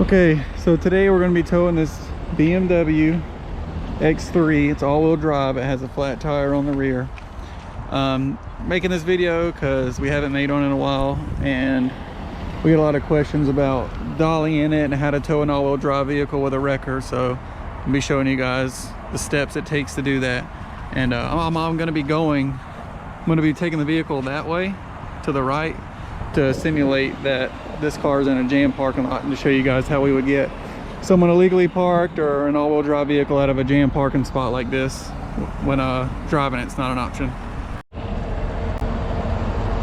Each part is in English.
Okay, so today we're going to be towing this BMW X3. It's all-wheel drive. It has a flat tire on the rear. Making this video because we haven't made one in a while, and we get a lot of questions about dollying it and how to tow an all-wheel drive vehicle with a wrecker. So I'll be showing you guys the steps it takes to do that. And I'm going to be taking the vehicle that way to the right to simulate that this car is in a jam parking lot, and to show you guys how we would get someone illegally parked or an all-wheel drive vehicle out of a jam parking spot like this when driving it's not an option.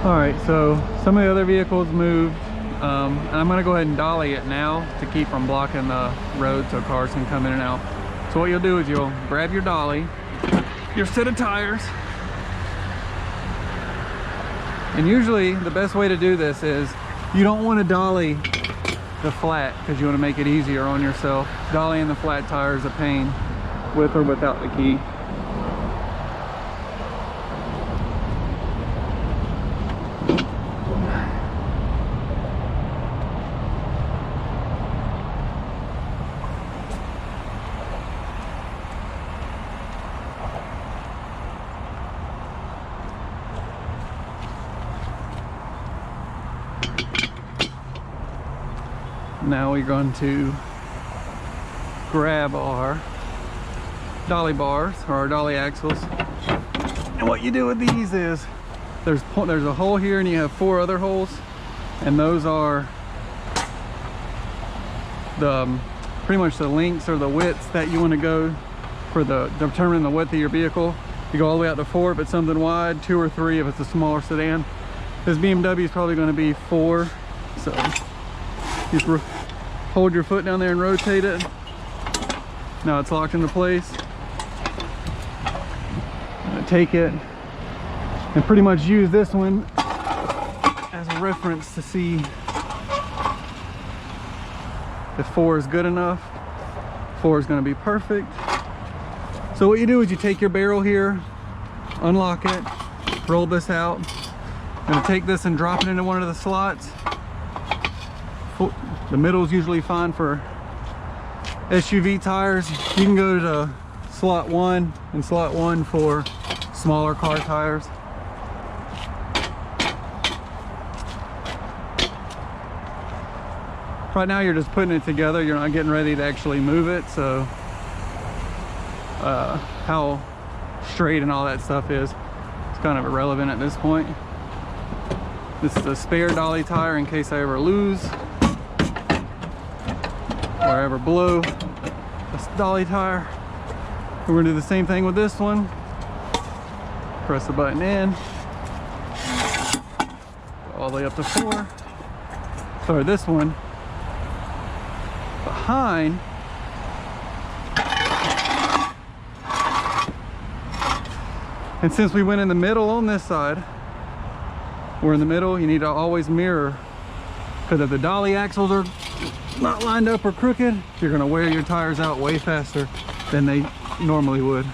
All right, so some of the other vehicles moved. I'm going to go ahead and dolly it now to keep from blocking the road so cars can come in and out. So what you'll do is you'll grab your dolly, your set of tires, and usually the best way to do this is you don't want to dolly the flat because you want to make it easier on yourself. Dollying the flat tire is a pain with or without the key. Now we're going to grab our dolly bars or our dolly axles, and what you do with these is there's a hole here and you have 4 other holes, and those are the pretty much the lengths or the widths that you want to go for determining the width of your vehicle. You go all the way out to 4 if it's something wide, 2 or 3 if it's a smaller sedan. This BMW is probably going to be 4, so just hold your foot down there and rotate it. Now it's locked into place. I'm gonna take it and pretty much use this one as a reference to see if 4 is good enough. 4 is going to be perfect. So what you do is you take your barrel here, unlock it, roll this out. I'm going to take this and drop it into one of the slots. The middle is usually fine for SUV tires. You can go to slot 1 and slot 1 for smaller car tires. Right now you're just putting it together. You're not getting ready to actually move it, so how straight and all that stuff is, it's kind of irrelevant at this point. This is a spare dolly tire in case I ever lose or I ever blow a dolly tire. We're gonna do the same thing with this one. Press the button in, go all the way up to 4. Sorry, this one behind. And since we went in the middle on this side, we're in the middle, you need to always mirror, because if the dolly axles are not lined up or crooked, you're going to wear your tires out way faster than they normally would.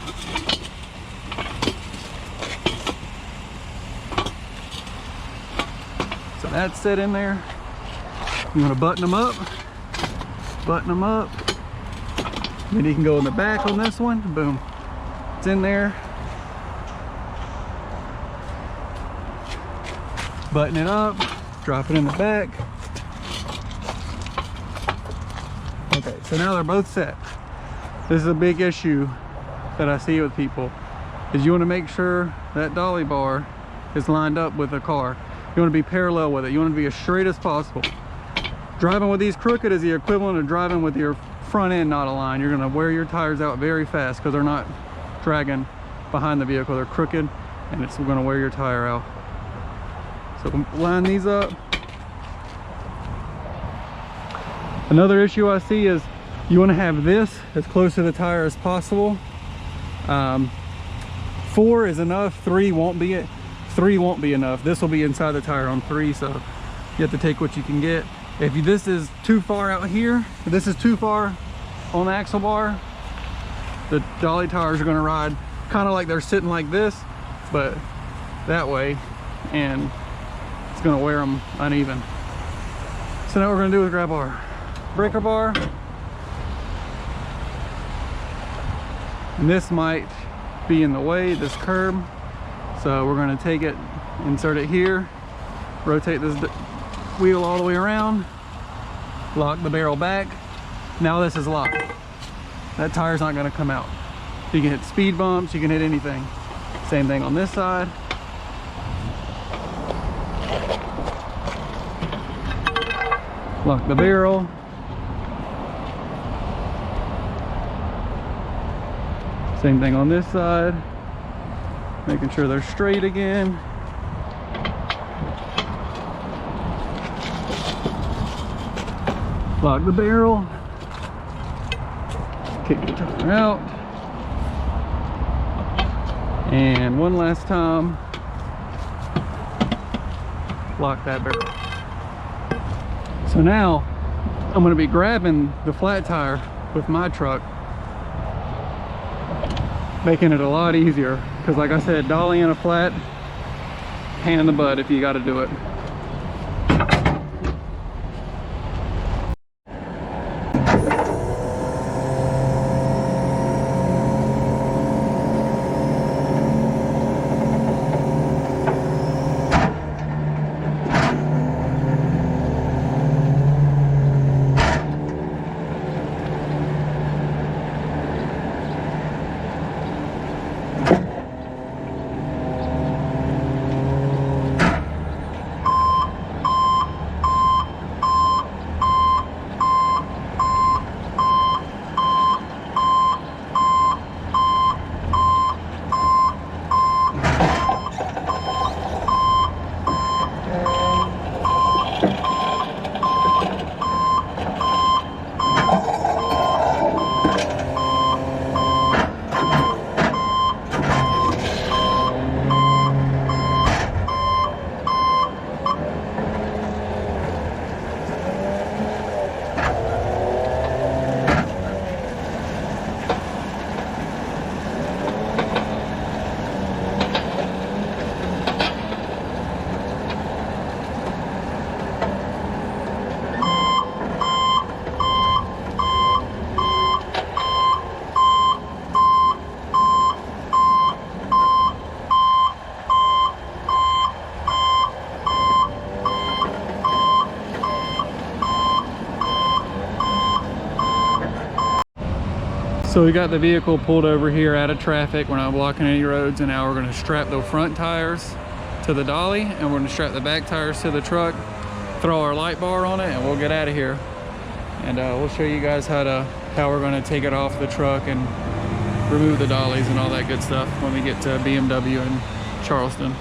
So that's set in there. You want to button them up, then you can go in the back on this one. Boom, it's in there. Button it up, drop it in the back. Okay, so now they're both set. This is a big issue that I see with people, is you want to make sure that dolly bar is lined up with the car. You want to be parallel with it. You want to be as straight as possible. Driving with these crooked is the equivalent of driving with your front end not aligned. You're going to wear your tires out very fast because they're not dragging behind the vehicle. They're crooked, and it's going to wear your tire out. So line these up. Another issue I see is you want to have this as close to the tire as possible. 4 is enough. 3 won't be it. 3 won't be enough. This will be inside the tire on 3, so you have to take what you can get. If this is too far out here, if this is too far on the axle bar, the dolly tires are going to ride kind of like they're sitting like this. but that way, and it's gonna wear them uneven. So now what we're gonna do is grab our breaker bar, and this might be in the way, this curb, so we're gonna take it, insert it here, rotate this wheel all the way around, lock the barrel back. Now this is locked. That tire's not gonna come out. You can hit speed bumps, you can hit anything. Same thing on this side. Lock the barrel. Same thing on this side. Making sure they're straight again. Lock the barrel. Kick the tire out. And one last time, lock that barrel. So now I'm going to be grabbing the flat tire with my truck, making it a lot easier, because like I said, dolly in a flat, pain in the butt if you got to do it. So we got the vehicle pulled over here out of traffic. We're not blocking any roads, and now we're going to strap the front tires to the dolly, and we're going to strap the back tires to the truck, throw our light bar on it, and we'll get out of here. And we'll show you guys how we're going to take it off the truck and remove the dollies and all that good stuff when we get to BMW in Charleston.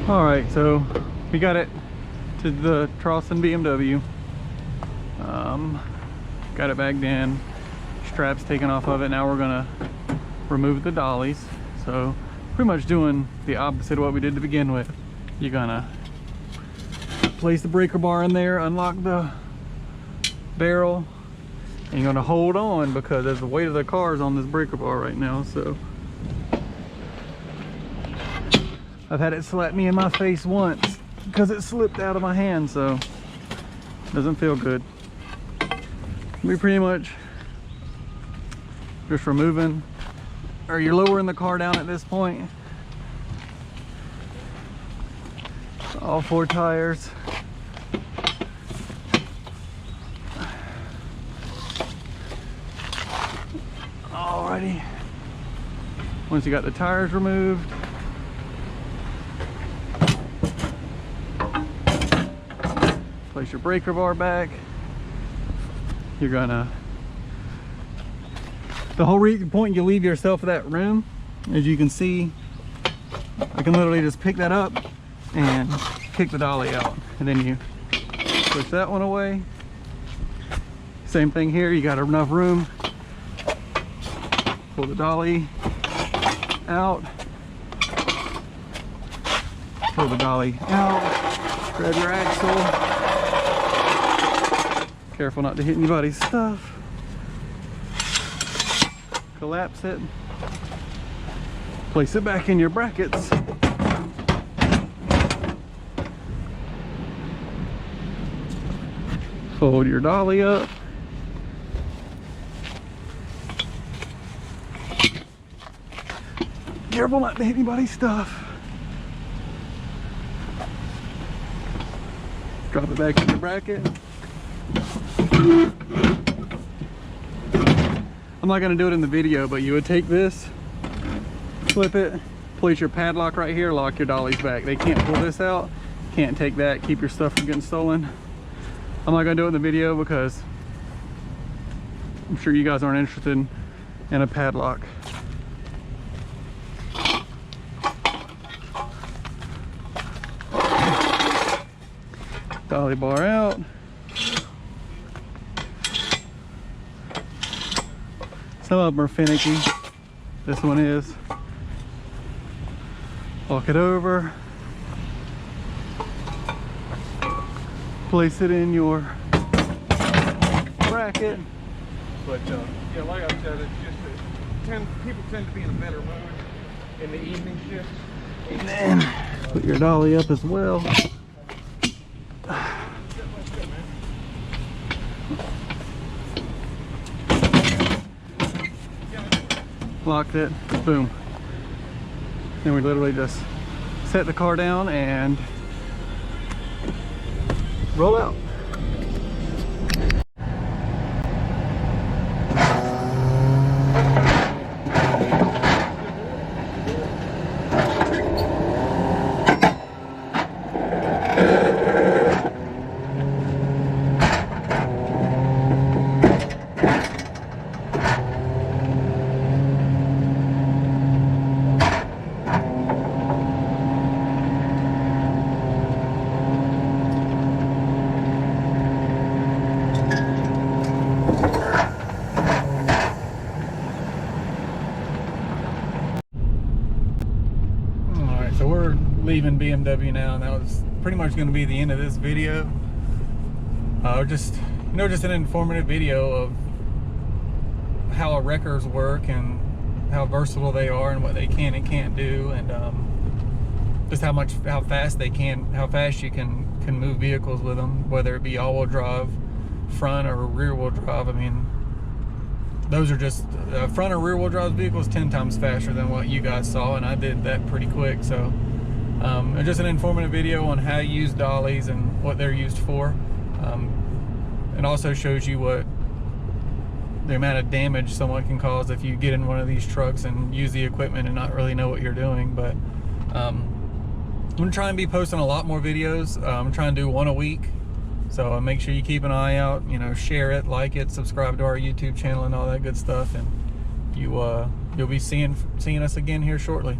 All right, so we got it to the Charleston BMW. Got it bagged in, straps taken off of it. Now we're gonna remove the dollies. So pretty much doing the opposite of what we did to begin with. You're gonna place the breaker bar in there, unlock the barrel, and you're gonna hold on because there's the weight of the car is on this breaker bar right now. So I've had it slap me in my face once because it slipped out of my hand, so it doesn't feel good. We pretty much just removing, or you're lowering the car down at this point. All 4 tires. Alrighty. Once you got the tires removed, place your breaker bar back. You're gonna, the whole point you leave yourself that room, as you can see, I can literally just pick that up and kick the dolly out, and then you push that one away. Same thing here, you got enough room, pull the dolly out, pull the dolly out, grab your axle. Careful not to hit anybody's stuff. Collapse it. Place it back in your brackets. Fold your dolly up. Careful not to hit anybody's stuff. Drop it back in your bracket. I'm not going to do it in the video, but you would take this, flip it, place your padlock right here, lock your dollies back. They can't pull this out, can't take that, keep your stuff from getting stolen. I'm not going to do it in the video because I'm sure you guys aren't interested in a padlock. Dolly bar out. Some of them are finicky. This one is. Walk it over. Place it in your bracket. But yeah, like I said, it's just people tend to be in a better mood in the evening shift. And then put your dolly up as well. Locked it, boom. Then we literally just set the car down and roll out. So we're leaving BMW now, and that was pretty much going to be the end of this video. Just an informative video of how wreckers work and how versatile they are and what they can and can't do, and just how fast you can move vehicles with them, whether it be all-wheel drive, front or rear-wheel drive. I mean, those are just front or rear-wheel drive vehicles 10 times faster than what you guys saw, and I did that pretty quick. So just an informative video on how to use dollies and what they're used for. It also shows you what the amount of damage someone can cause if you get in one of these trucks and use the equipment and not really know what you're doing. But I'm gonna try and be posting a lot more videos. I'm trying to do one a week. So make sure you keep an eye out, share it, like it, subscribe to our YouTube channel and all that good stuff. And you'll be seeing us again here shortly.